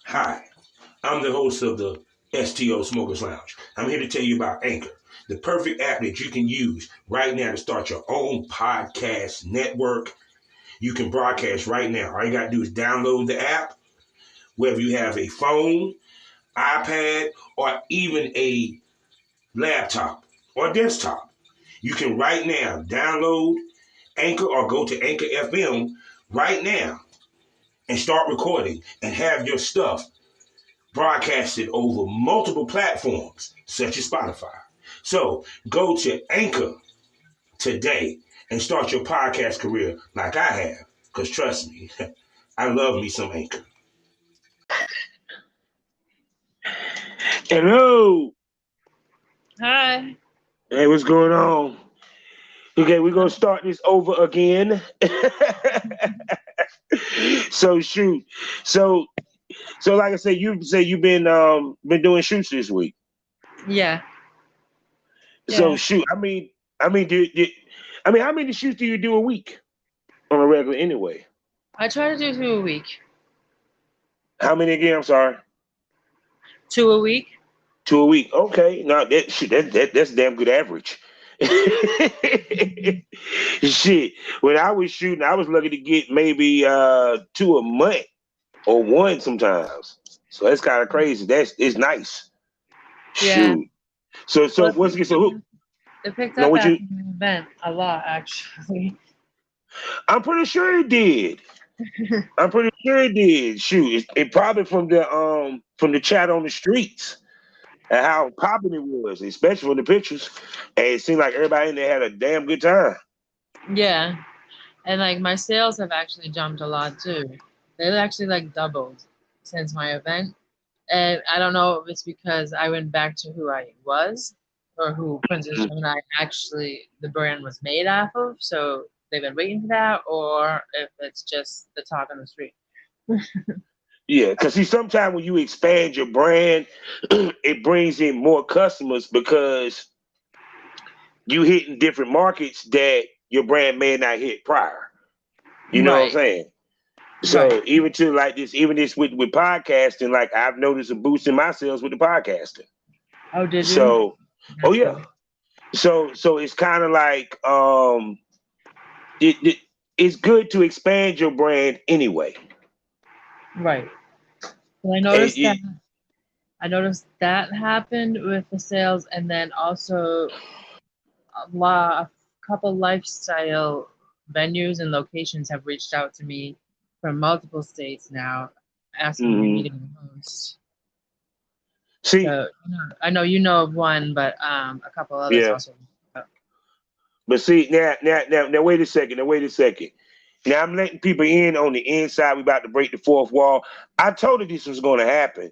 Hi, I'm the host of the STO Smokers Lounge. I'm here to tell you about Anchor, the perfect app that you can use right now to start your own podcast network. You can broadcast right now. All you got to do is download the app, whether you have a phone, iPad, or even a laptop or desktop. You can right now download Anchor or go to Anchor FM right now and start recording and have your stuff broadcasted over multiple platforms such as Spotify. So go to Anchor today and start your podcast career like I have. Because trust me, I love me some Anchor. Hello. Hi. Hey, what's going on? Okay, we're gonna start this over again. So shoot. So like I said, you say you've been doing shoots this week. Yeah. So Yeah. shoot. How many shoots do you do a week on a regular anyway? I try to do two a week. How many again? I'm sorry. Two a week? Two a week. Okay. Now that's a damn good average. Shit. When I was shooting, I was lucky to get maybe two a month or one sometimes. So that's kind of crazy. It's nice. Yeah. Shoot. So Well, once again, so who? it picked No, up what after you? the event a lot, actually. I'm pretty sure it did. I'm pretty sure it did. Shoot, it probably from the chat on the streets and how popping it was, especially from the pictures. And it seemed like everybody in there had a damn good time. Yeah. And like my sales have actually jumped a lot too. They've actually like doubled since my event. And I don't know if it's because I went back to who I was or who Princess Mhm. Gemini actually the brand was made off of. So they've been waiting for that, or if it's just the talk on the street. Yeah, because see, sometimes when you expand your brand, it brings in more customers because you hitting different markets that your brand may not hit prior. You know what I'm Right. saying? Right. So even to like this, even this with podcasting, like I've noticed a boost in my sales with the podcasting. Oh, did you? So, oh That's yeah. good. So it's kind of like it's good to expand your brand anyway. Right. So And I noticed that happened with the sales, and then also a couple lifestyle venues and locations have reached out to me from multiple states now, asking me to mhm. meet in the host. See, So I know you know of one, but a couple others yeah, also. but see now wait a second. Now wait a second. Now I'm letting people in on the inside. We about to break the fourth wall. I told her this was going to happen.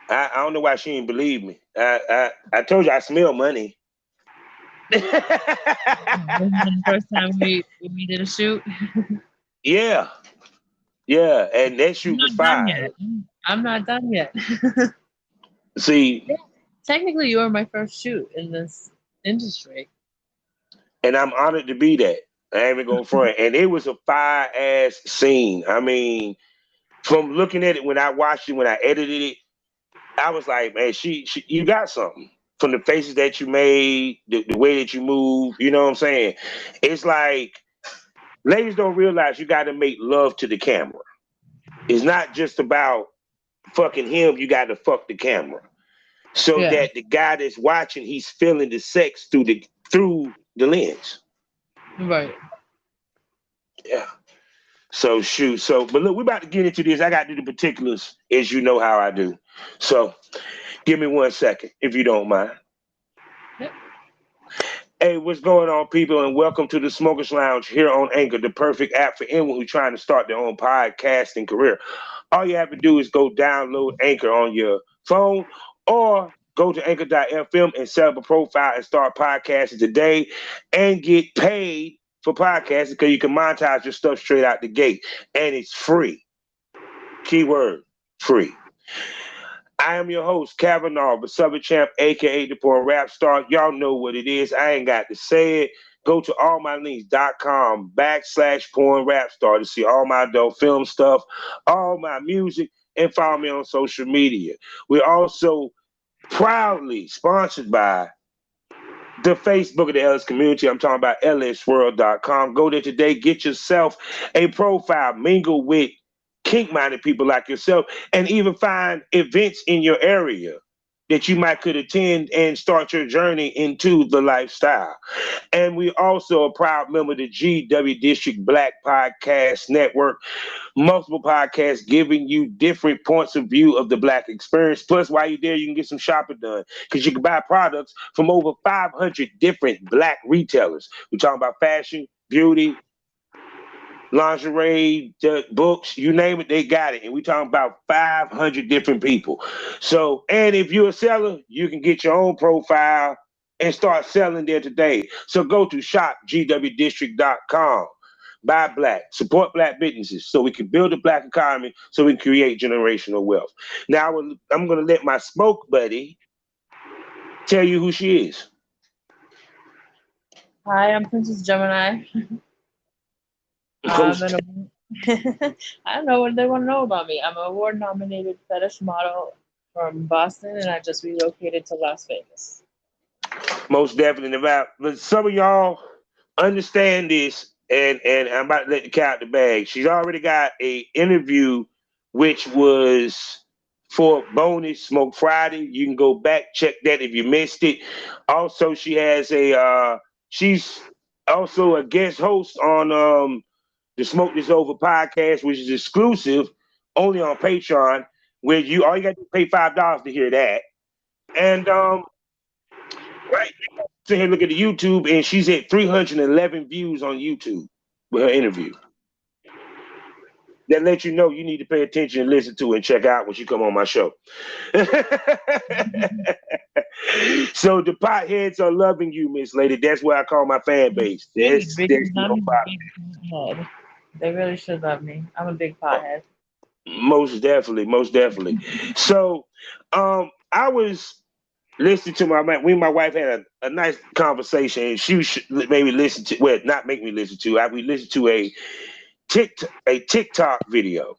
I don't know why she didn't believe me. I told you I smell money. Wasn't it the first time we did a shoot? Yeah, yeah, and that I'm shoot was not done fire. yet. I'm not done yet. See, Yeah, technically, you were my first shoot in this industry. and I'm honored to be that. I ain't even going front. And it was a fire ass scene. I mean, from looking at it when I watched it, when I edited it, I was like, man, she you got something. From the faces that you made, the way that you move, you know what I'm saying? It's like ladies don't realize you got to make love to the camera. It's not just about fucking him, you got to fuck the camera. So Yeah. that the guy that's watching, he's feeling the sex through the lens. Right. Yeah. So shoot. So but look, we're about to get into this. I got to do the particulars as you know how I do. So give me 1 second, if you don't mind. Yep. Hey, what's going on, people? And welcome to the Smokers Lounge here on Anchor, the perfect app for anyone who's trying to start their own podcasting career. All you have to do is go download Anchor on your phone or go to anchor.fm and set up a profile and start podcasting today and get paid for podcasting because you can monetize your stuff straight out the gate. And it's free. Keyword, free. I am your host, Kavanaugh, the Southern Champ, aka the Porn Rap Star. Y'all know what it is. I ain't got to say it. go to allmylinks.com/PornRapStar to see all my adult film stuff, all my music, and follow me on social media. We're also proudly sponsored by the Facebook of the LS community. I'm talking about lsworld.com. Go there today, get yourself a profile, mingle with kink-minded people like yourself, and even find events in your area that you might could attend and start your journey into the lifestyle. And we also a proud member of the GW District Black Podcast Network. Multiple podcasts giving you different points of view of the Black experience. Plus, while you're there, you can get some shopping done because you can buy products from over 500 different Black retailers. We're talking about fashion, beauty, lingerie, books, you name it, they got it. And we're talking about 500 different people. So, and if you're a seller, you can get your own profile and start selling there today. So go to shopgwdistrict.com. Buy Black, support Black businesses so we can build a Black economy, so we can create generational wealth. Now, I'm going to let my smoke buddy tell you who she is. Hi, I'm Princess Gemini. I don't know what they want to know about me. I'm an award-nominated fetish model from Boston, and I just relocated to Las Vegas. Most definitely. But some of y'all understand this, and I'm about to let the cat out the bag. She's already got a interview, which was for bonus Smoke Friday. You can go back, check that if you missed it. Also, she has she's also a guest host on the Smoke This Over podcast, which is exclusive only on Patreon, where all you got to pay $5 to hear that. And right now, sit here look at the YouTube, and she's at 311 views on YouTube with her interview. That lets you know you need to pay attention and listen to and check out when you come on my show. So the potheads are loving you, Miss Lady. That's what I call my fan base. There's no pothead. They really should love me. I'm a big pothead. Most definitely, most definitely. So, I was listening to me and my wife had a nice conversation. And she should maybe listen to, well, not make me listen to. We listened to a TikTok video,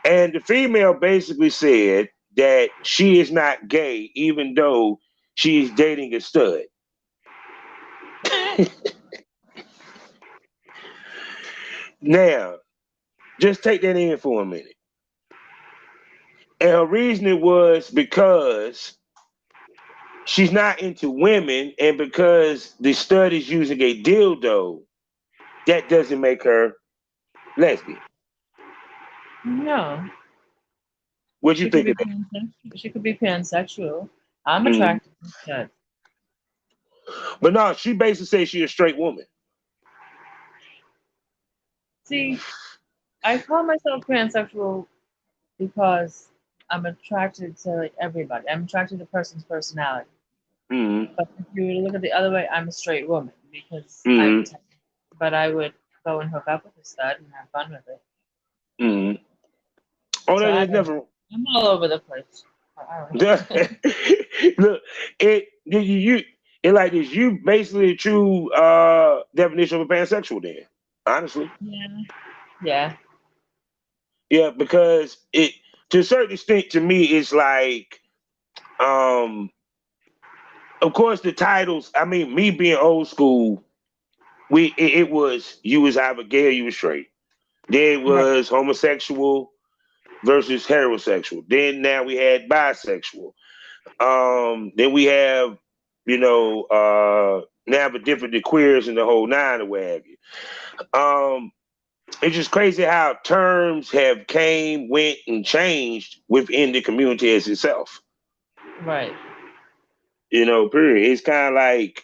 and the female basically said that she is not gay, even though she's dating a stud. Now, just take that in for a minute. And her reasoning was because she's not into women, and because the stud is using a dildo, that doesn't make her lesbian. No. What'd you think of that? She could be pansexual. I'm attracted to studs. But no, she basically says she's a straight woman. See, I call myself pansexual because I'm attracted to like everybody. I'm attracted to a person's personality. Mm-hmm. But if you were to look at the other way, I'm a straight woman because but I would go and hook up with a stud and have fun with it. Mm-hmm. Oh, so there's never. I'm all over the place. Look, it like this. You basically a true definition of a pansexual, then. Honestly. Yeah, because it, to a certain extent, to me, it's like, of course, the titles. I mean, me being old school, it was you was either gay or you was straight. Then it was homosexual versus heterosexual. Then now we had bisexual. Then we have, now the different the queers and the whole nine or what have you. It's just crazy how terms have came, went, and changed within the community as itself. Right. Period. It's kind of like,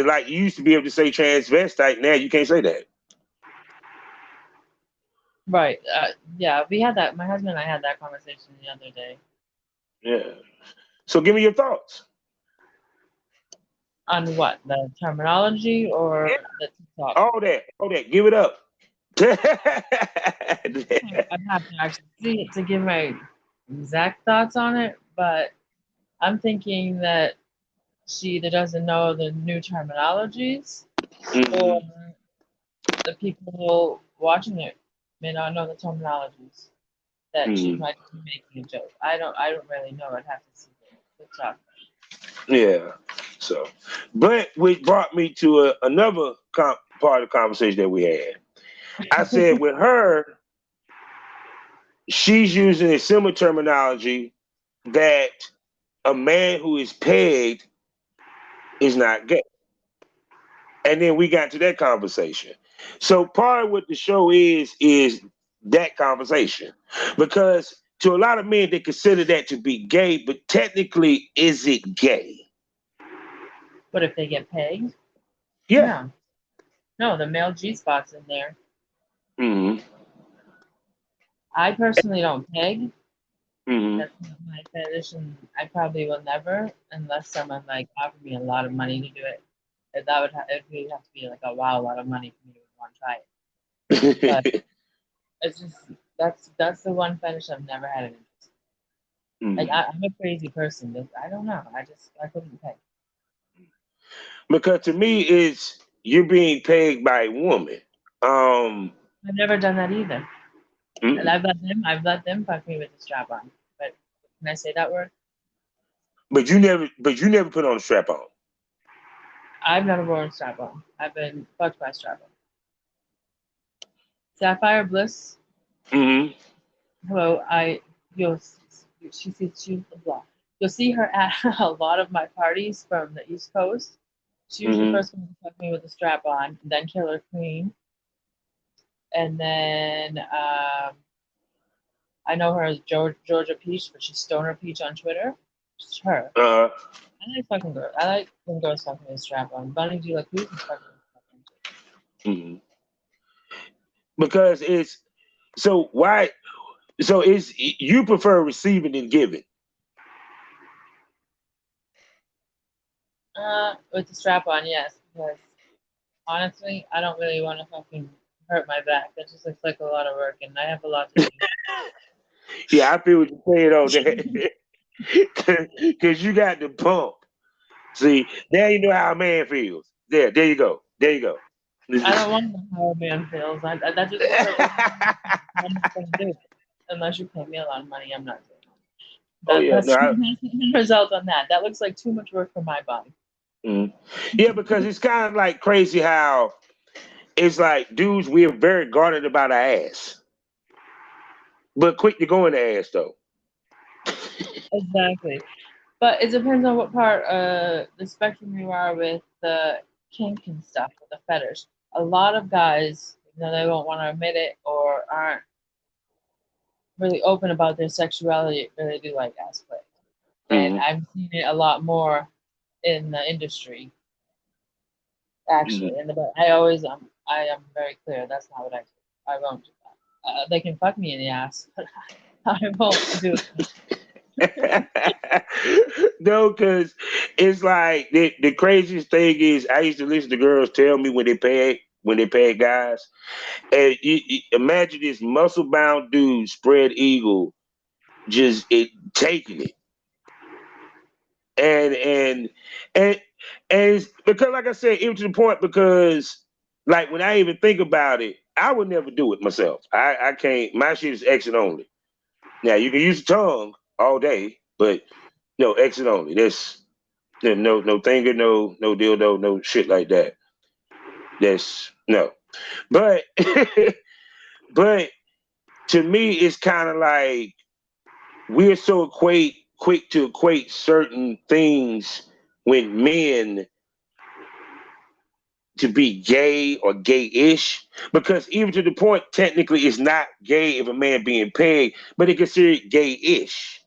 like you used to be able to say transvestite. Now you can't say that. Right. Yeah, we had that. My husband and I had that conversation the other day. Yeah. So give me your thoughts. On what? The terminology or the TikTok? All that. Give it up. I'd have to actually see it to give my exact thoughts on it, but I'm thinking that she either doesn't know the new terminologies, or Mm-hmm. the people watching it may not know the terminologies that she Mm-hmm. might be making a joke. I don't really know. I'd have to see the talk. Yeah. So, but which brought me to another part of the conversation that we had. I said with her, she's using a similar terminology that a man who is pegged is not gay. And then we got to that conversation. So part of what the show is that conversation. Because to a lot of men, they consider that to be gay, but technically, is it gay? But if they get pegged, Yeah. no, no, the male G spot's in there. Mm-hmm. I personally don't peg. Mm-hmm. That's not my fetish, and I probably will never, unless someone like offered me a lot of money to do it. That would it would have to be like a wow, lot of money for me to want to try it. But it's just that's the one fetish I've never had an interest. Like Mm-hmm. I'm a crazy person, but I don't know. I couldn't peg. Because to me, it's you're being pegged by a woman. Um, I've never done that either. And mm, I've let them fuck me with the strap on. But can I say that word? but you never put on a strap on. I've never worn a strap on. I've been fucked by strap on. Sapphire Bliss. Mm-hmm. Hello, you'll she's blah. You'll see her at a lot of my parties from the East Coast. She was the Mm-hmm. first one to fuck me with a strap on, then Killer Queen, and then I know her as Georgia Peach, but she's Stoner Peach on Twitter. It's her. Uh, I like fucking girls. I like when girls fucking with a strap on. Bunny G like who's fucking with a strap on. mm-hmm. Because it's so why so it's you prefer receiving than giving. With the strap on, yes, because honestly, I don't really want to fucking hurt my back. That just looks like a lot of work, and I have a lot to Yeah, I feel what you're saying on do. that. Because you got the pump. See, now you know how a man feels. There you go. There you go. I don't want to know how a man feels. That just looks like I'm not going to do it. Unless you pay me a lot of money, I'm not doing it. Oh yeah, That's no. the result on that. That looks like too much work for my body. Mm. Yeah, because it's kind of like crazy how it's like dudes we're very guarded about our ass, but quick to go in the ass though. Exactly. But it depends on what part the spectrum you are with the kink and stuff, with the fetish. A lot of guys, they won't want to admit it or aren't really open about their sexuality, really do like ass play. And Mm-hmm. I've seen it a lot more in the industry, actually. Mm-hmm. But I am very clear. That's not what I do. I won't do that. They can fuck me in the ass, but I won't do it. No, because it's like the craziest thing is I used to listen to girls tell me when they pay guys, and you imagine this muscle bound dude spread eagle just taking it, and and and it's because like I said, even to the point because like when I even think about it, I would never do it myself. I can't. My shit is exit only. Now you can use the tongue all day, but no exit only. There's no finger, no dildo, no shit like that. That's no. But but to me, it's kind of like we're so quick to equate certain things with men to be gay or gay-ish because even to the point technically it's not gay if a man being pegged, but it's considered gay-ish.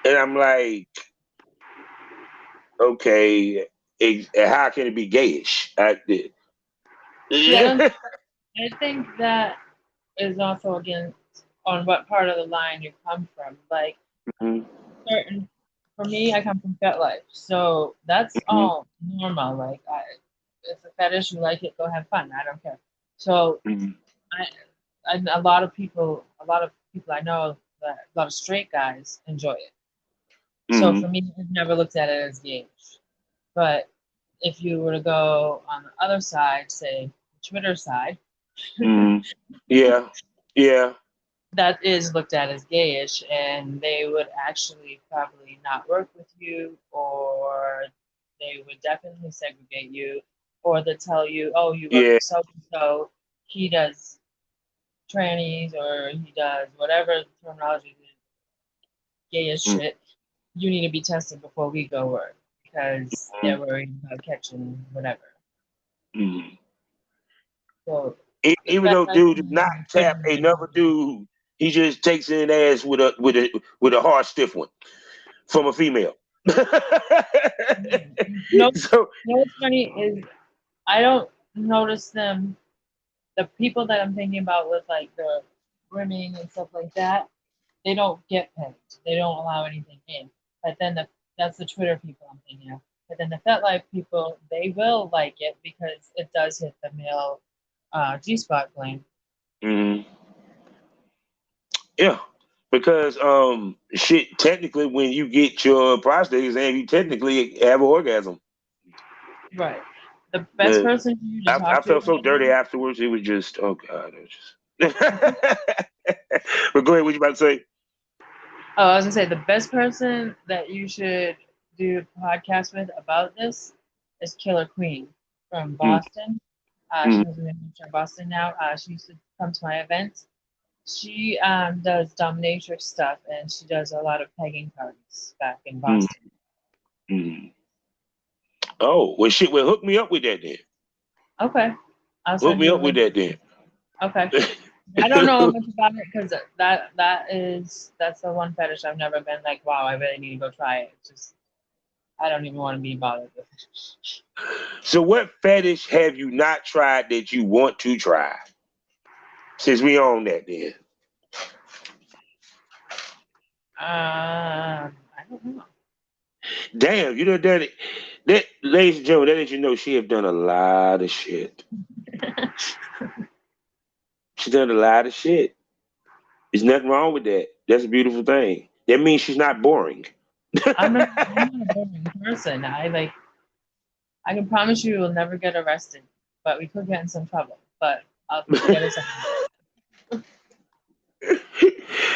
And I'm like, okay, how can it be gayish? See, I think that is also again on what part of the line you come from. Like Mhm, certain, for me, I come from FetLife, so that's mhm, all normal. Like, it's a fetish, you like it, go have fun. I don't care. So, mhm, I, and a lot of people I know, that a lot of straight guys enjoy it. So for mhm, me, I've never looked at it as gay. But if you were to go on the other side, say Twitter side, Yeah, yeah, that is looked at as gayish, and they would actually probably not work with you, or they would definitely segregate you, or they tell you, oh, you work yeah. with so and so, he does trannies, or he does whatever terminology, gayish Mm, shit. You need to be tested before we go work because they're mm, worried about catching whatever. mm. So the Even fact though that dude does not tap another dude, he just takes in ass with a hard stiff one from a female. no, So what's funny is I don't notice them. The people that I'm thinking about with like the grooming and stuff like that, they don't get picked. They don't allow anything in. But then that's the Twitter people I'm thinking of. But then the FetLife people, they will like it because it does hit the male G-spot gland. mhm, yeah, because shit. Technically, when you get your prostate exam, you technically have an orgasm. Right. The best The, person for you to I talk to felt so about dirty that. afterwards. It was just oh god. It was just. But go ahead. What you about to say? Oh, I was gonna say the best person that you should do a podcast with about this is Killer Queen from Mm, Boston. She mm, lives in New Hampshire, Boston now. She used to come to my events. She does dominatrix stuff, and she does a lot of pegging parties back in mm, Boston. mm. Oh well, shit. Well, hook me up with that then. Okay, I'll Hook send me you a up with link. that then. Okay, I don't know much about it because that's the one fetish I've never been like, wow, I really need to go try it. It's just I don't even want to be bothered with it. So, what fetish have you not tried that you want to try? Since we own that, then. I don't know. Damn, you done done it. That, ladies and gentlemen, that lets you know she have done a lot of shit. She's done a lot of shit. There's nothing wrong with that. That's a beautiful thing. That means she's not boring. I'm not a boring person. I can promise you will never get arrested, but we could get in some trouble. But I'll get us out.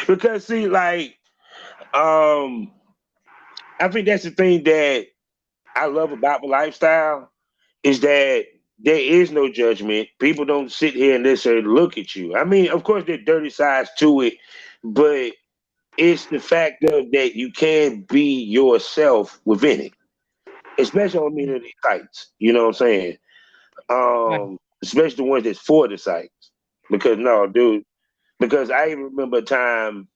Because see, like, um, I think that's the thing that I love about my lifestyle is that there is no judgment. People don't sit here and necessarily look at you. I mean, of course, there's dirty sides to it, but it's the fact of that you can be yourself within it, especially on many of these sites. You know what I'm saying? Right. Especially the ones that's for the sites. Because no, dude, because I even remember a time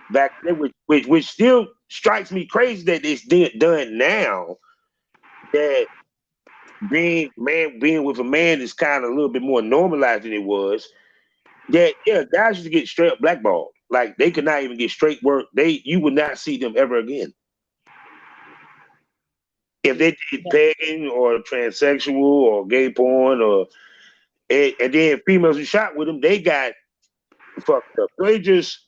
back then, which still strikes me crazy that it's done now. That being with a man is kind of a little bit more normalized than it was. That yeah, guys used to get straight up blackballed. Like they could not even get straight work. You would not see them ever again. If they did Yeah. pegging or transsexual or gay porn or and then females who shot with them, they got fucked up. They just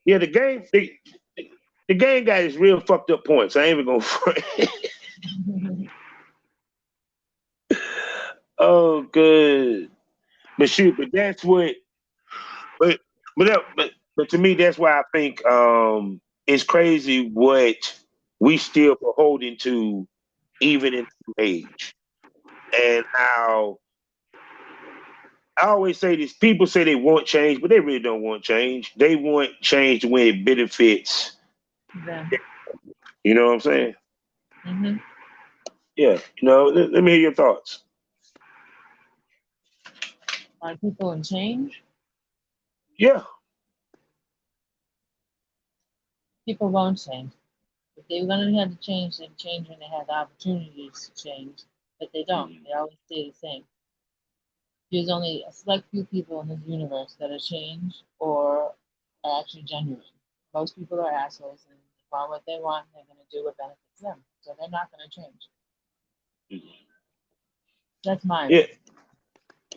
yeah, the game got its real fucked up points. I ain't even gonna front. Oh good. But shoot, but that's what but but to me that's why I think it's crazy what we still beholden to even in age. And how I always say this: people say they want change, but they really don't want change. They want change when it benefits. Them. You know what I'm saying? Hmm. Yeah. Let me hear your thoughts. Like people and change. Yeah. People won't change. If they learn how to change, they change when they have the opportunities to change. But they don't. They always stay the same. There's only a select few people in this universe that are changed or are actually genuine. Most people are assholes and they want what they want and they're going to do what benefits them. So they're not going to change. That's my Yeah.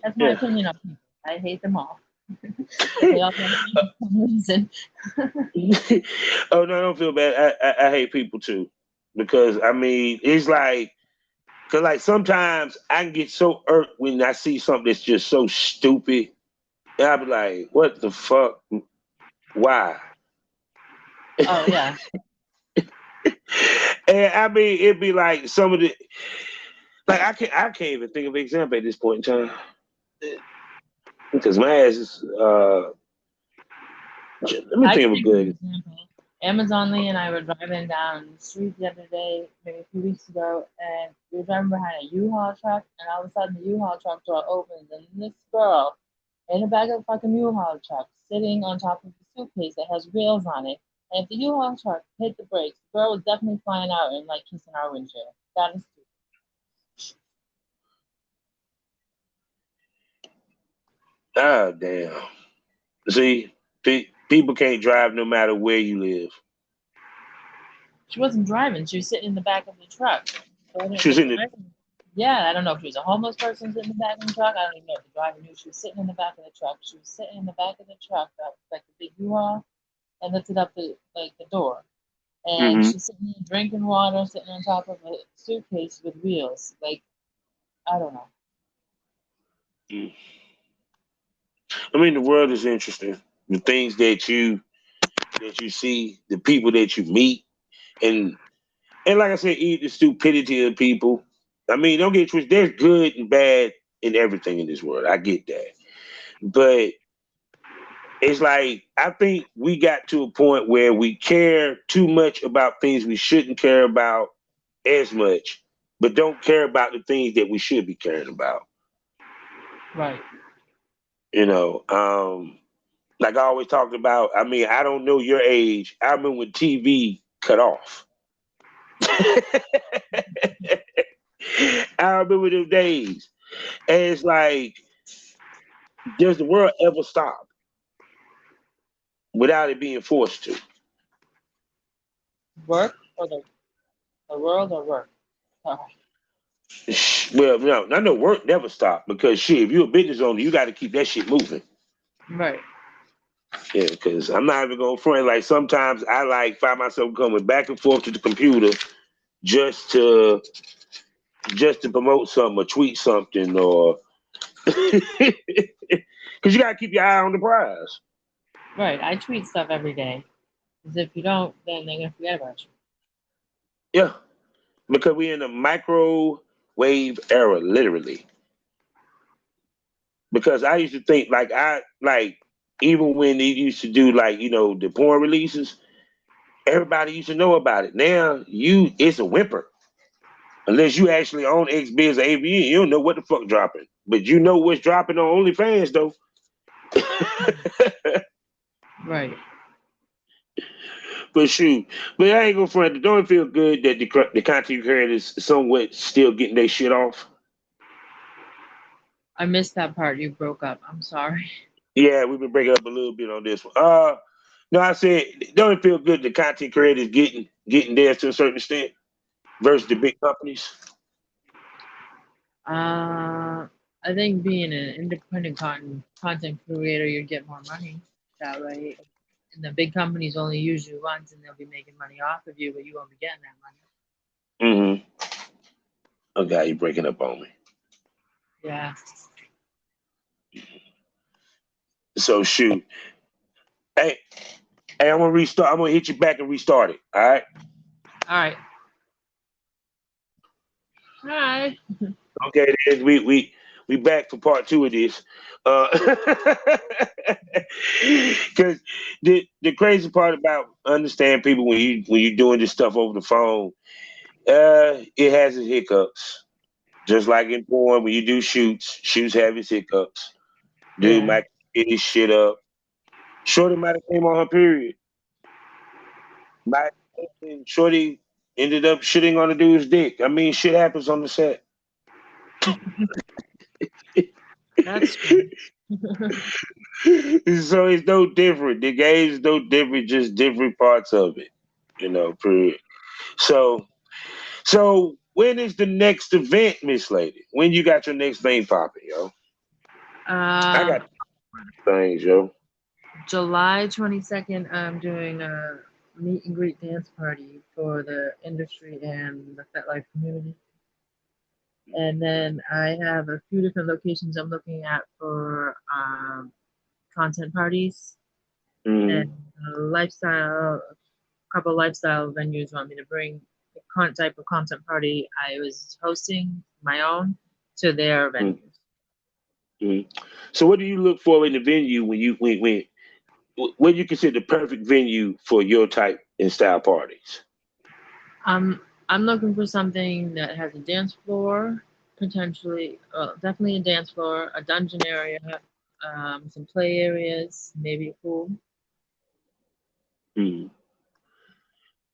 that's my Yeah. opinion on people. I hate them all. But they all have some reason. Oh no, I don't feel bad. I hate people too, because I mean it's like Cause like sometimes I can get so irked when I see something that's just so stupid, and I be like, "What the fuck? Why?" Oh yeah. And I mean, it'd be like some of the like I can't even think of an example at this point in time because my ass is. Let me I think can of a think of an good. example. Amazon Lee and I were driving down the street the other day, maybe a few weeks ago, and we were driving behind a U-Haul truck, and all of a sudden the U-Haul truck door opens, and this girl in the back of the fucking U-Haul truck, sitting on top of the suitcase that has wheels on it. And if the U-Haul truck hit the brakes, the girl was definitely flying out and like kissing our windshield. That is stupid. Ah, damn. See, people can't drive no matter where you live. She wasn't driving; she was sitting in the back of the truck. So I didn't She was the in the. driver. Yeah, I don't know if she was a homeless person sitting in the back of the truck. I don't even know if the driver knew she was sitting in the back of the truck. She was sitting in the back of the truck, like the big U-Haul, and lifted up the door. And Hmm. she's sitting there drinking water, sitting on top of a suitcase with wheels. Like, I don't know. I mean, the world is interesting. The things that you see, the people that you meet, and like I said, the stupidity of people. I mean, don't get it twisted. There's good and bad in everything in this world. I get that, but it's like I think we got to a point where we care too much about things we shouldn't care about as much, but don't care about the things that we should be caring about. Right. You know, like I always talked about. I mean, I don't know your age. I remember when TV cut off. I remember those days. And it's like, does the world ever stop without it being forced to? Work or the world or work? Oh, Well, no, I know work never stop because shit, if you're a business owner, you got to keep that shit moving. right. Yeah, because I'm not even going to front. Like sometimes I like find myself coming back and forth to the computer just to promote something or tweet something or because you got to keep your eye on the prize. Right. I tweet stuff every day. Because if you don't, then they're going to forget about you. Yeah, because we're in a microwave era, literally. Because I used to think like even when they used to do like the porn releases, everybody used to know about it. Now it's a whimper. Unless you actually own XBiz or AVN, you don't know what the fuck dropping. But you know what's dropping on OnlyFans though. Right. But shoot, but I ain't gonna front. Don't it feel good that the content creators somewhat still getting their shit off? I missed that part. You broke up. I'm sorry. Yeah, we've been breaking up a little bit on this one. No, I said don't it feel good the content creators getting theirs to a certain extent versus the big companies? I think being an independent content creator, you get more money that way. And the big companies only use you once, and they'll be making money off of you, but you won't be getting that money. Mm-hmm. Okay, you breaking up on me. Yeah. So shoot. Hey, I'm gonna restart. I'm gonna hit you back and restart it. All right. All right. All right. Okay, then we back for part two of this. Because the crazy part about understand people when you're doing this stuff over the phone, it has its hiccups. Just like in porn, when you do shoots have its hiccups. Dude Yeah. might get his shit up. Shorty might have came on her period. Might Shorty ended up shitting on the dude's dick. I mean, shit happens on the set. That's true. So it's no different. The game is no different, just different parts of it. Period. So when is the next event, Miss Lady? When you got your next thing popping, yo? I um, got things, yo. July 22nd, I'm doing a meet and greet dance party for the industry and the FetLife community. And then I have a few different locations I'm looking at for content parties and lifestyle. A couple lifestyle venues want me to bring the type of content party I was hosting my own to their venues. Mm-hmm. So, what do you look for in the venue when what you consider the perfect venue for your type and style parties? I'm I'm looking for something that has a dance floor, potentially, definitely a dance floor, a dungeon area, some play areas, maybe a pool. Mm.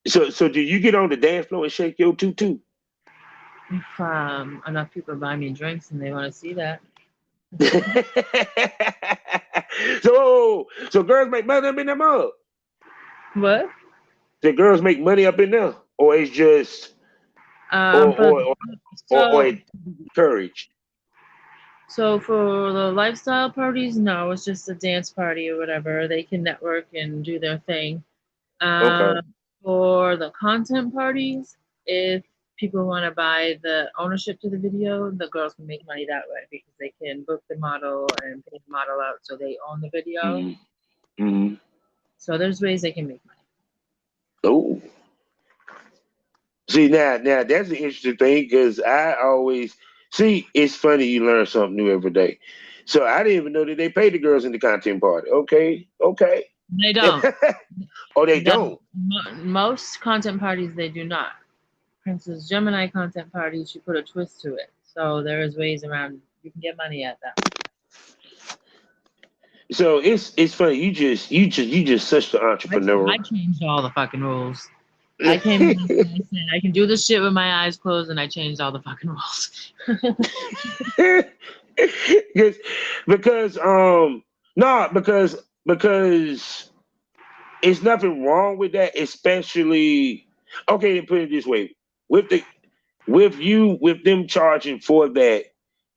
So do you get on the dance floor and shake your tutu? If enough people buy me drinks and they want to see that. So girls make money up in them up. What? The girls make money up in there, or it's just or For or or, or so it's encouraged. so for the lifestyle parties, no, it's just a dance party or whatever. They can network and do their thing. Okay. Um, for the content parties, if people want to buy the ownership to the video, the girls can make money that way because they can book the model and pay the model out so they own the video. Mm-hmm. So there's ways they can make money. Oh, see now that's an interesting thing because I always see. It's funny you learn something new every day. So I didn't even know that they pay the girls in the content party. Okay. They don't. Oh, they No, don't. most content parties they do not. Princess Gemini content parties, she put a twist to it. So there is ways around. You can get money at that. So it's funny. You just such the I entrepreneur. changed all the fucking rules. I came in and I said I can do this shit with my eyes closed, and I changed all the fucking rules. Yes, because no, because it's nothing wrong with that, especially okay, to put it this way. With the with them charging for that,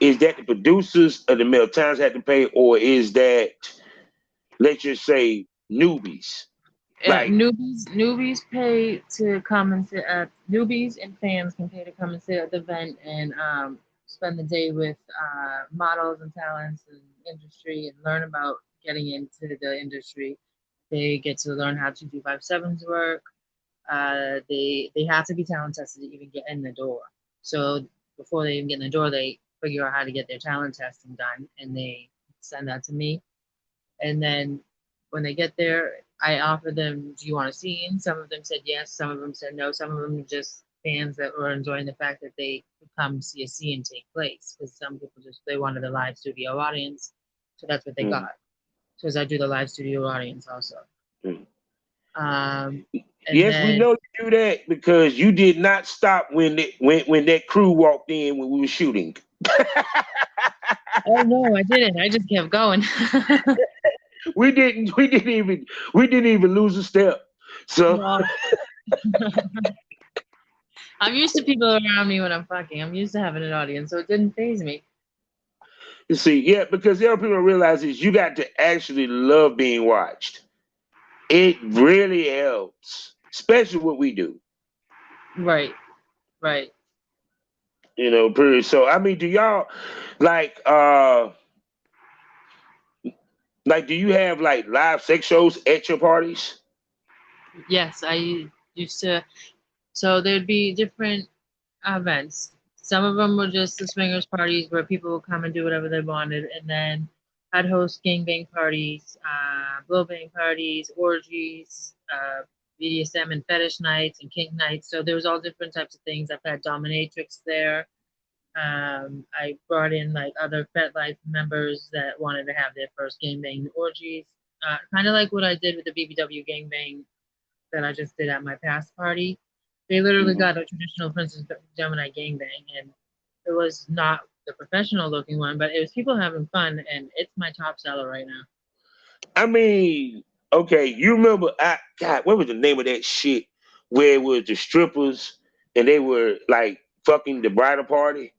is that the producers of the Mail Times had to pay, or is that let's just say newbies? Like Newbies pay to come and sit at newbies and fans can pay to come and sit at the event and spend the day with models and talents and industry and learn about getting into the industry. They get to learn how to do 5/7s work. They have to be talent tested to even get in the door. So before they even get in the door, they figure out how to get their talent testing done, and they send that to me. And then when they get there, I offer them, "Do you want a scene?" Some of them said yes. Some of them said no. Some of them just fans that were enjoying the fact that they could come see a scene take place. Because some people just they wanted a live studio audience, so that's what they mm, got. So as I do the live studio audience also. mm. Um, and Yes, we then know you do that because you did not stop when that crew walked in when we were shooting. oh no, I didn't. I just kept going. We didn't even lose a step. So Well, I'm used to people around me when I'm fucking. I'm used to having an audience, so it didn't phase me. you see, yeah, because the other people don't realize is you got to actually love being watched. It really helps, especially what we do. Right, right. Period. So I mean, do y'all like like do you have like live sex shows at your parties? Yes, I used to. So there'd be different events. Some of them were just the swingers parties where people would come and do whatever they wanted, and then I'd host gangbang parties, blowbang parties, orgies, BDSM and fetish nights and kink nights. So there was all different types of things. I've had dominatrix there. I brought in like other FetLife members that wanted to have their first gangbang orgies, kind of like what I did with the BBW gangbang that I just did at my past party. They literally Mhm. got a traditional Princess Gemini gangbang, and it was not the professional looking one, but it was people having fun, and it's my top seller right now. I mean, okay, you remember? God, what was the name of that shit where it was the strippers and they were like fucking the bridal party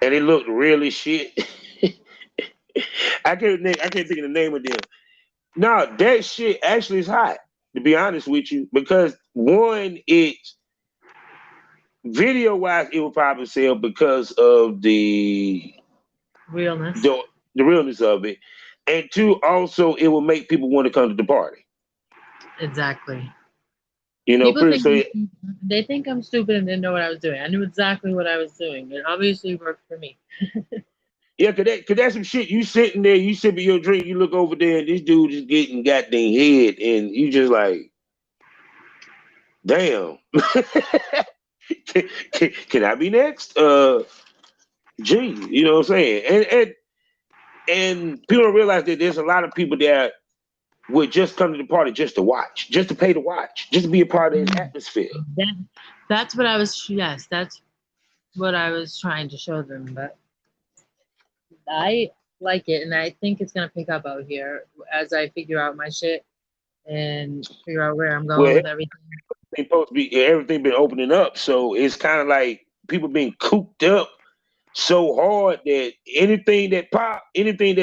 and it looked real as shit. I can't think of the name of them. No, that shit actually is hot. To be honest with you, because one, video wise, it will probably sell because of Realness. the realness of it, and two, also it will make people want to come to the party. Exactly. You know, People pretty think so. they think I'm stupid and didn't know what I was doing. I knew exactly what I was doing. It obviously worked for me. Yeah, cause that's some shit. You sitting there, you sipping your drink, you look over there, and this dude is getting goddamn head, and you just like, damn. can I be next? Gee, you know what I'm saying? And people don't realize that there's a lot of people that would just come to the party just to watch, just to pay to watch, just to be a part of his atmosphere. That, that's what I was. Yes, that's what I was trying to show them. But I like it, and I think it's gonna pick up out here as I figure out my shit and figure out where I'm going Well, with everything. everything supposed to be everything been opening up, so it's kind of like people being cooped up so hard that anything that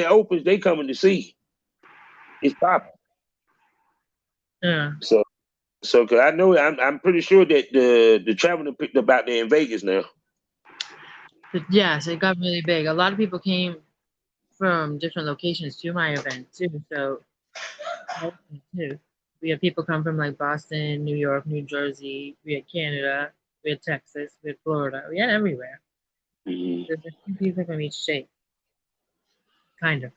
opens, they coming to see. It's popping. Yeah. So, cause I know I'm pretty sure that the traveling picked up out there in Vegas now. But yes, it got really big. A lot of people came from different locations to my event too. So too. We had people come from like Boston, New York, New Jersey. We had Canada. We had Texas. We had Florida. We had everywhere. Mhm. There's a few people from each state, kind of.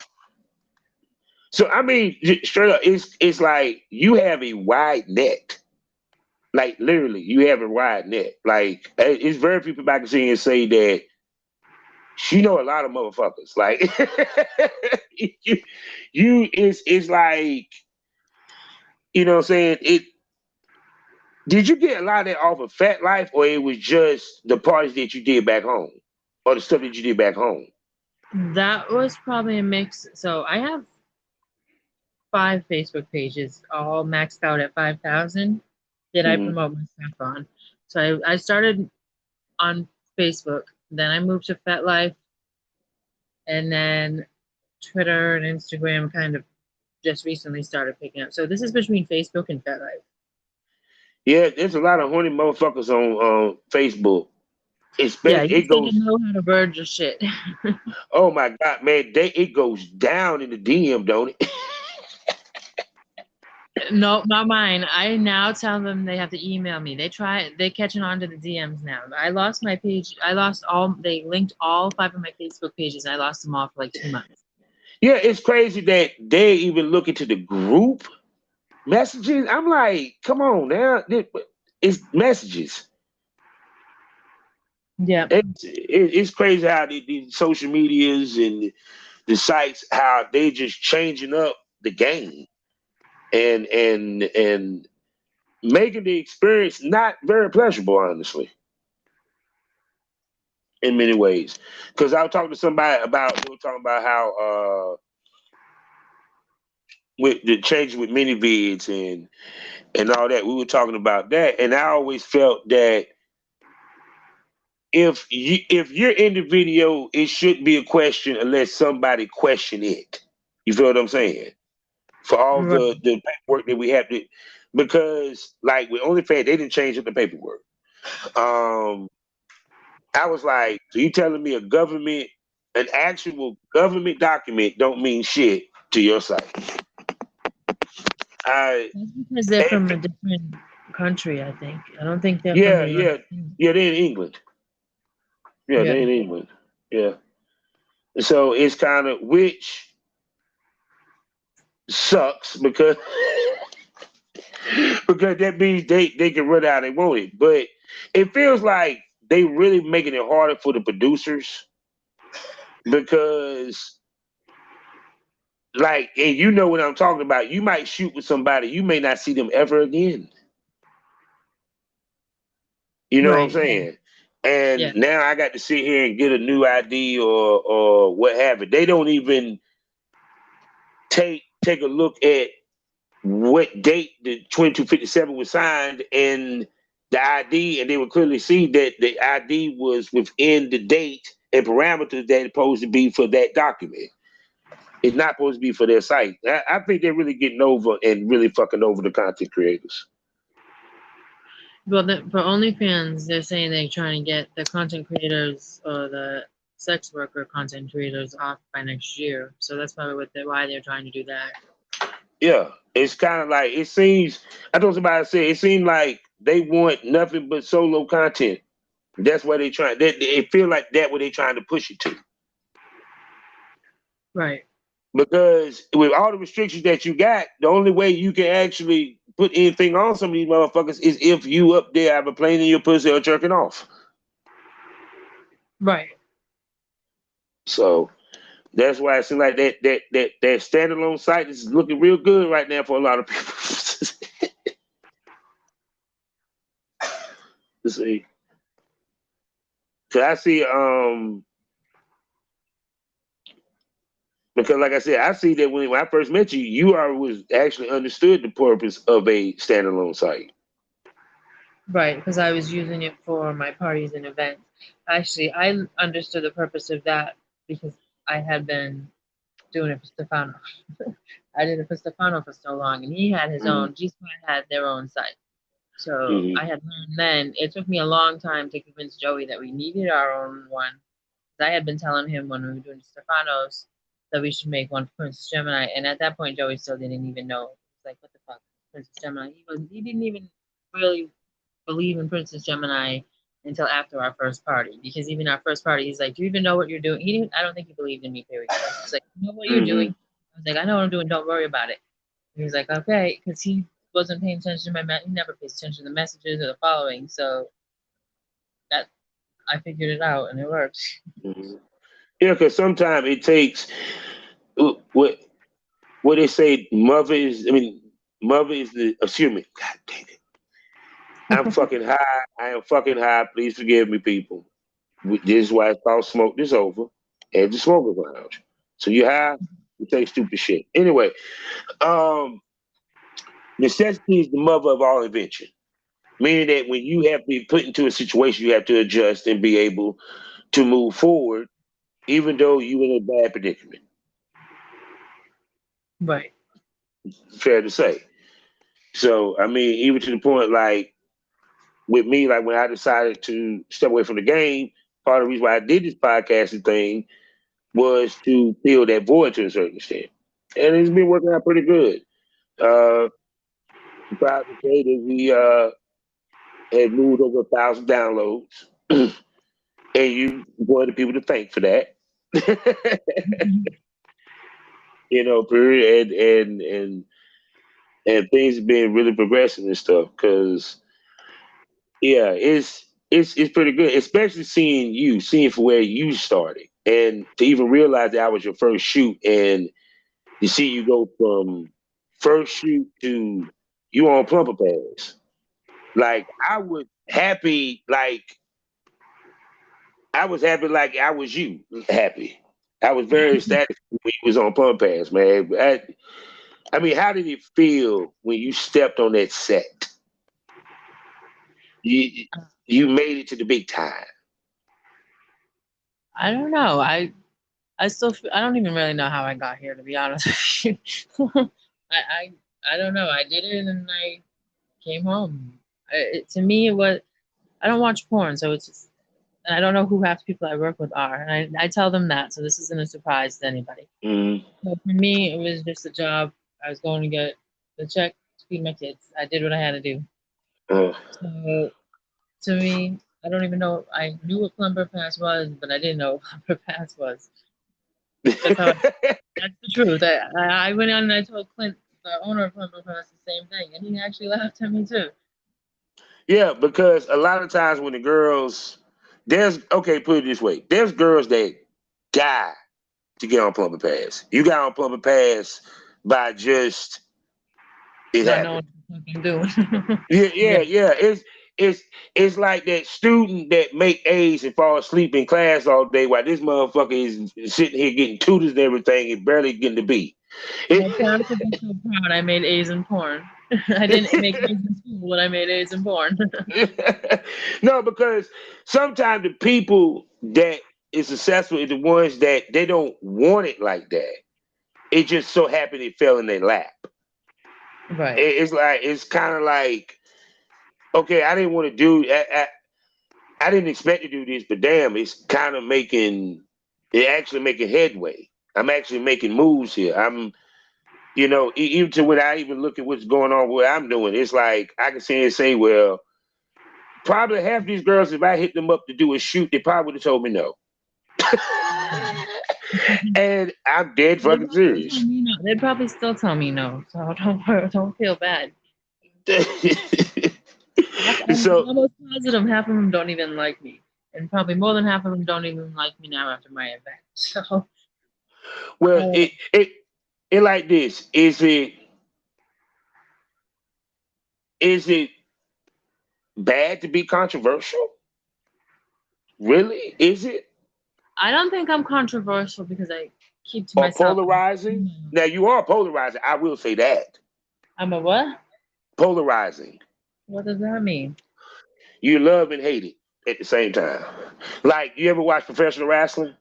So I mean, straight up, it's like you have a wide net. Like literally, you have a wide net. Like it's very few people I can see and say that she know a lot of motherfuckers. Like you, it's like you know what I'm saying. It did you get a lot of that off of Fat Life, or it was just the parties that you did back home, or the stuff that you did back home? That was probably a mix. So I have 5 Facebook pages, all maxed out at 5,000 that I Hmm. promote my stuff on. So I started on Facebook, then I moved to FetLife, and then Twitter and Instagram kind of just recently started picking up. So this is between Facebook and FetLife. Yeah, there's a lot of horny motherfuckers on Facebook. Yeah, Especially you it gotta goes. know how to word your shit. Oh my god, man, it goes down in the DM, don't it? No, not mine. I now tell them they have to email me. They're catching on to the DMs now. I lost my page. They linked all 5 of my Facebook pages. I lost them all for like 2 months. Yeah, it's crazy that they even look into the group messages. I'm like, come on now, it's messages. Yeah. It's crazy how the social medias and the sites how they just changing up the game and making the experience not very pleasurable, honestly, in many ways. Because I was talking to somebody about they were talking about how with the change with mini vids and all that. We were talking about that, and I always felt that if you're in the video, it shouldn't be a question unless somebody question it. You feel what I'm saying? For all Right. the paperwork that we have to, because like with OnlyFans, they didn't change up the paperwork. Um, I was like, so you telling me an actual government document don't mean shit to your site? I That's because they're from a different country, I think. I don't think they're from yeah, the United yeah, States. yeah. They're in England. Yeah, Yeah. they're in England. Yeah. So it's kind of which sucks because because that means they can run out they want it. But it feels like they really making it harder for the producers because like and you know what I'm talking about. You might shoot with somebody, you may not see them ever again. You know what I'm Right. Yeah. saying? And Yeah. now I got to sit here and get a new ID or what have it. They don't even take a look at what date the 2257 was signed and the ID, and they would clearly see that the ID was within the date and parameters that it's supposed to be for that document. It's not supposed to be for their site. I think they're really getting over and really fucking over the content creators. Well, for OnlyFans, they're saying they're trying to get the content creators or the sex worker content creators off by next year. So that's probably why they're trying to do that. Yeah, it's kind of like it seems. I told somebody said it seemed like they want nothing but solo content. That's why they trying. They feel like that what they trying to push it to. Right. Because with all the restrictions that you got, the only way you can actually put anything on some of these motherfuckers is if you up there have a plane in your pussy or jerking off. Right. So that's why it seems like that standalone site is looking real good right now for a lot of people. Let's see. Cause I see because like I said, I see that when I first met you, you was actually understood the purpose of a standalone site. Right, because I was using it for my parties and events. Actually, I understood the purpose of that because I had been doing it for Stefano. I did it for Stefano for so long, and he had his own. G Spot had their own site, so Mm-hmm. I had learned then. It took me a long time to convince Joey that we needed our own one. I had been telling him when we were doing Stefano's that we should make one for Princess Gemini, and at that point, Joey still didn't even know. He's like, "What the fuck, Princess Gemini?" He didn't even really believe in Princess Gemini until after our first party. Because even our first party, he's like, "Do you even know what you're doing?" He didn't. I don't think he believed in me. Period. He's like, "You know what you're doing?" I was like, "I know what I'm doing. Don't worry about it." And he's like, "Okay," because he wasn't paying attention to he never pays attention to the messages or the following. So that I figured it out, and it worked. Mm-hmm. Yeah, because sometimes it takes what they say. Mother is. I mean, mother is the. Excuse me. God damn it. I'm fucking high. I am fucking high. Please forgive me, people. This is why it's called Smoke This Over at the Smoker's Lounge. So you high, you say stupid shit. Anyway, um, necessity is the mother of all invention. Meaning that when you have to be put into a situation, you have to adjust and be able to move forward, even though you're in a bad predicament. Right. Fair to say. So, I mean, even to the point, like with me, like when I decided to step away from the game, part of the reason why I did this podcasting thing was to fill that void to a certain extent. And it's been working out pretty good. Uh, proud to say that we had moved over 1,000 downloads. And you one of the people to thank for that. You know, period, and things have been really progressing and stuff. Cause yeah, it's pretty good, especially seeing for where you started, and to even realize that I was your first shoot, and you see you go from first shoot to you on plumper pads. Like I was happy like I was you happy. I was very ecstatic when you was on plumper pads, man. I mean, how did it feel when you stepped on that set? You you made it to the big time. I don't know. I still I don't even really know how I got here, to be honest with you. I don't know. I did it and I came home. To me, it was. I don't watch porn, so it's just. And I don't know who half the people I work with are, and I tell them that, so this isn't a surprise to anybody. Mm. So for me, it was just a job. I was going to get the check to feed my kids. I did what I had to do. Uh, So to me, I don't even know. I knew what plumber pass was, but I didn't know what plumber pass was. That's how. That's the truth. I went on and I told Clint, the owner of plumber pass, the same thing, and he actually laughed at me too. yeah, because a lot of times when the girls, there's okay, put it this way, there's girls that die to get on plumber pass. You got on plumber pass by just it Not knowing happened. what I'm doing. Yeah, Yeah. yeah, yeah. It's it's like that student that make A's and fall asleep in class all day while this motherfucker is sitting here getting tutors and everything and barely getting to B. My parents would be so proud I made A's in porn. I didn't make A's in school, but I made A's in porn. No, because sometimes the people that is successful is the ones that they don't want it like that. It just so happened it fell in their lap. Right. It's like it's kind of like Okay, I didn't want to do. I didn't expect to do this, but damn, it's kind of making. It actually making headway. I'm actually making moves here. I'm, even to when I even look at what's going on, what I'm doing, it's like I can sit and say, well, probably half these girls, if I hit them up to do a shoot, they probably would have told me no. And I'm dead They'd fucking probably tell serious. me no. They'd probably still tell me no. So don't worry, don't feel bad. I'm So, almost positive half of them don't even like me, and probably more than half of them don't even like me now after my event. So, well, uh, it like this. Is it bad to be controversial? Really? Is it? I don't think I'm controversial because I keep to Or myself. polarizing? Now you are polarizing. I will say that. I'm a what? Polarizing. What does that mean? You love and hate it at the same time. Like, you ever watch professional wrestling?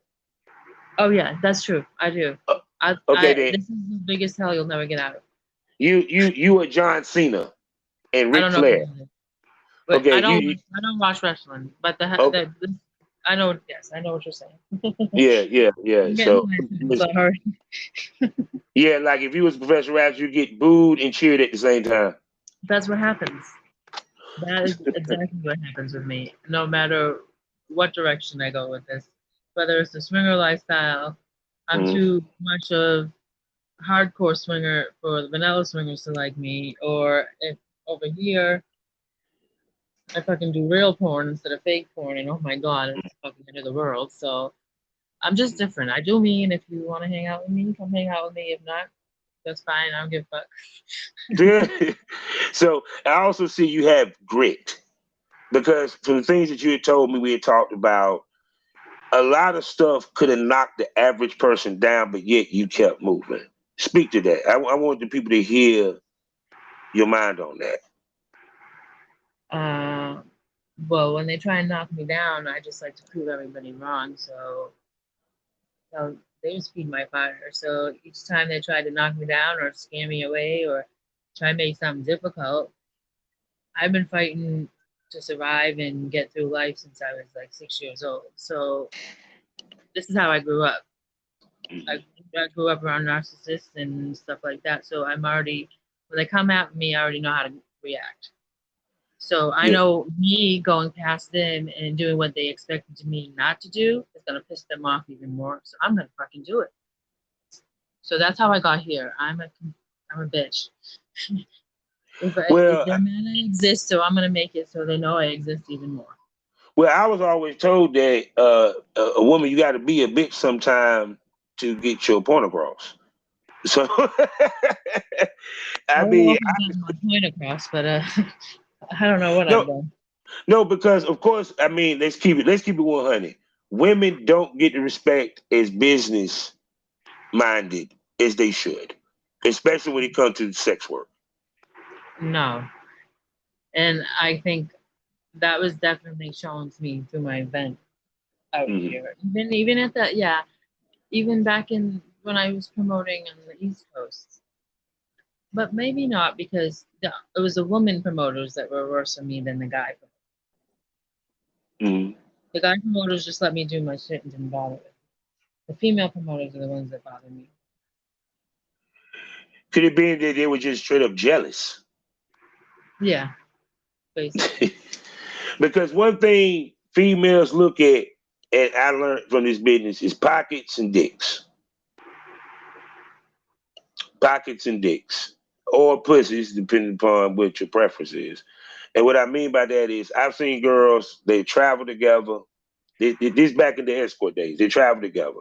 Oh yeah, that's true. I do. Uh, I okay, then this is the biggest hell you'll never get out of. you are John Cena and I Ric don't know who Flair. that is, but Okay, you I don't watch wrestling. But okay, I know. Yes, I know what you're saying. yeah. I'm getting So myself. Sorry. yeah, like if you was a professional wrestler, you get booed and cheered at the same time. That's what happens. That is exactly what happens with me. No matter what direction I go with this, whether it's the swinger lifestyle, I'm Mhm. too much of hardcore swinger for the vanilla swingers to like me, or if over here I fucking do real porn instead of fake porn, and oh my god, it's the fucking end of the world. So I'm just different. I do me, and if you want to hang out with me, come hang out with me. If not, that's fine. I don't give a fuck. So I also see you have grit because from the things that you had told me, we had talked about a lot of stuff could have knocked the average person down, but yet you kept moving. Speak to that. I want the people to hear your mind on that. Uh, well, when they try and knock me down, I just like to prove everybody wrong. So they just feed my fire. So each time they try to knock me down or scare me away or try and make something difficult, I've been fighting to survive and get through life since I was like 6 years old. So this is how I grew up. I grew up around narcissists and stuff like that. So I'm already, when they come at me, I already know how to react. So I Yeah. know me going past them and doing what they expected me not to do is gonna piss them off even more. So I'm gonna fucking do it. So that's how I got here. I'm a bitch. If Well, they're mad I exist, so I'm gonna make it so they know I exist even more. I was always told that a woman you got to be a bitch sometime to get your point across. So I I don't know mean, if I've gotten my point across, but I don't know what I've no, done. no, because of course, I mean, let's keep it 100. Women don't get the respect as business minded as they should, especially when it comes to sex work. No, and I think that was definitely shown to me through my event out Hmm. here. Even at that, yeah, even back in when I was promoting on the East Coast. But maybe not because it was the woman promoters that were worse for me than the guy. Hmm. The guy promoters just let me do my shit and didn't bother with me. The female promoters are the ones that bother me. Could it be that they were just straight up jealous? Yeah, basically. Because one thing females look at, and I learned from this business, is pockets and dicks. Pockets and dicks. Or pussies, depending upon what your preference is. And what I mean by that is I've seen girls, they travel together. This back in the escort days. They travel together.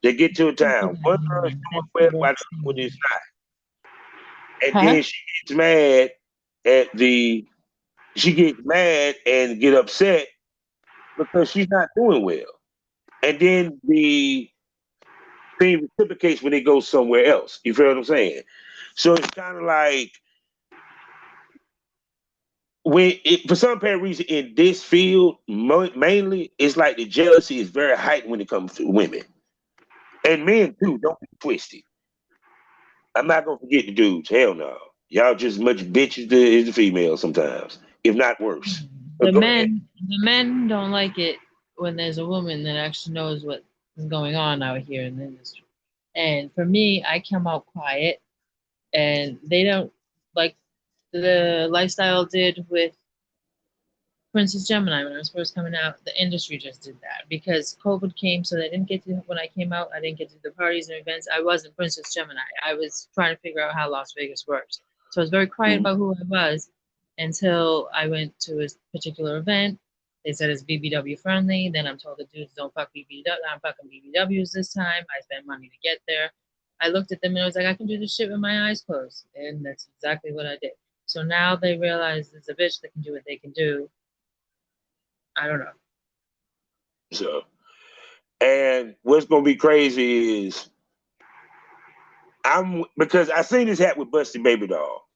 They get to a town. One girl's doing That's the well while the worst other one is thing. not. And Huh? then at the she gets mad and get upset because she's not doing well. And then the thing reciprocates when they go somewhere else. You feel what I'm saying? So it's kind of like for some apparent reason in this field, mainly, it's like the jealousy is very heightened when it comes to women and men too. Don't be twisted. I'm not gonna forget the dudes. Hell no, y'all just as much bitches as the females sometimes. if not worse. The Go ahead. men don't like it when there's a woman that actually knows what is going on out here in the industry. And for me, I come out quiet, and they don't like the lifestyle did with Princess Gemini when I was first coming out. The industry just did that because COVID came, so they didn't get to when I came out. I didn't get to the parties and events. I wasn't Princess Gemini. I was trying to figure out how Las Vegas works. So I was very quiet about who I was until I went to a particular event. They said it's BBW friendly. Then I'm told the dudes don't fuck BBW. I'm fucking BBWs this time. I spent money to get there. I looked at them and I was like, I can do this shit with my eyes closed. And that's exactly what I did. So now they realize there's a bitch that can do what they can do. I don't know. So, and what's gonna be crazy is because I seen this happen with Busty Baby Doll.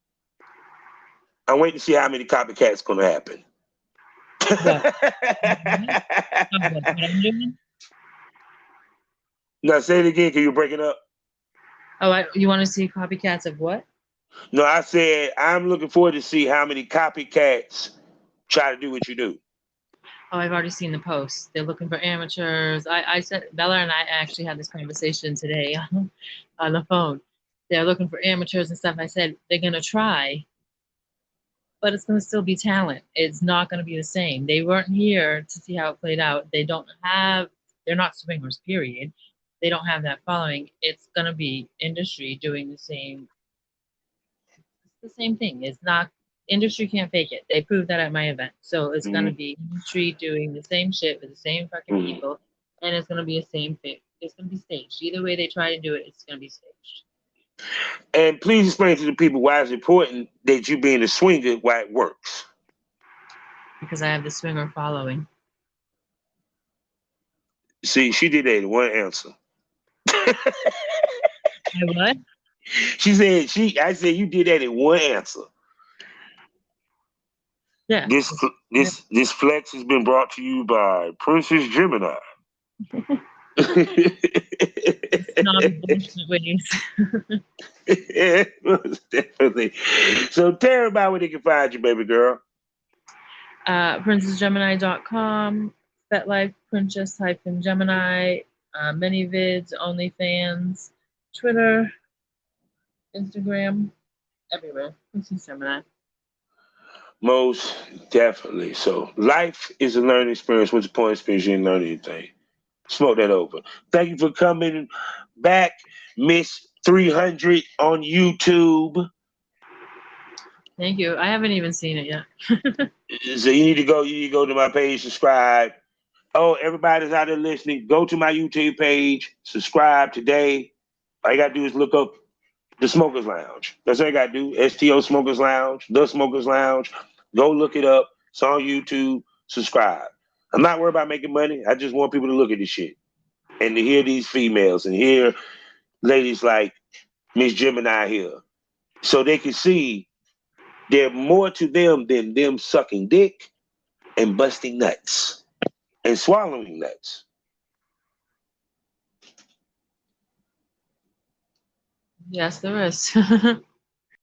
I'm waiting to see how many copycats gonna happen. What? What I'm doing? No, say it again. Can you break it up? Oh, you want to see copycats of what? No, I said I'm looking forward to see how many copycats try to do what you do. Oh, I've already seen the posts. They're looking for amateurs. I said Bella and I actually had this conversation today on the phone. They're looking for amateurs and stuff. I said they're gonna try, but it's gonna still be talent. It's not gonna be the same. They weren't here to see how it played out. They're not swingers, period. They don't have that following. It's gonna be industry doing the same thing. It's not industry can't fake it. They proved that at my event. So it's gonna be industry doing the same shit with the same fucking people, and it's gonna be the same thing. It's gonna be staged. Either way they try to do it, it's gonna be staged. And please explain to the people why it's important that you being a swinger, why it works. Because I have the swinger following. See, she did that in one answer. I what? I said you did that in one answer. Yeah. This flex has been brought to you by Princess Gemini. It's not bullshit ways. Definitely. So tell everybody where they can find you, baby girl. PrincessGemini.com, FetLife Princess-Gemini, ManyVids, OnlyFans, Twitter, Instagram, everywhere. Princess Gemini. Most definitely. So life is a learning experience. What's the point of experience? You didn't learn anything. Smoke that over. Thank you for coming back, Miss 300 on YouTube. Thank you. I haven't even seen it yet. So you need to go to my page, subscribe. Oh, everybody's out there listening. Go to my YouTube page, subscribe today. All you gotta do is look up the Smokers Lounge. That's all you gotta do. STO Smokers Lounge, the Smokers Lounge. Go look it up. It's on YouTube. Subscribe. I'm not worried about making money. I just want people to look at this shit and to hear these females and hear ladies like Miss Gemini here, so they can see there's more to them than them sucking dick and busting nuts and swallowing nuts. Yes, there is.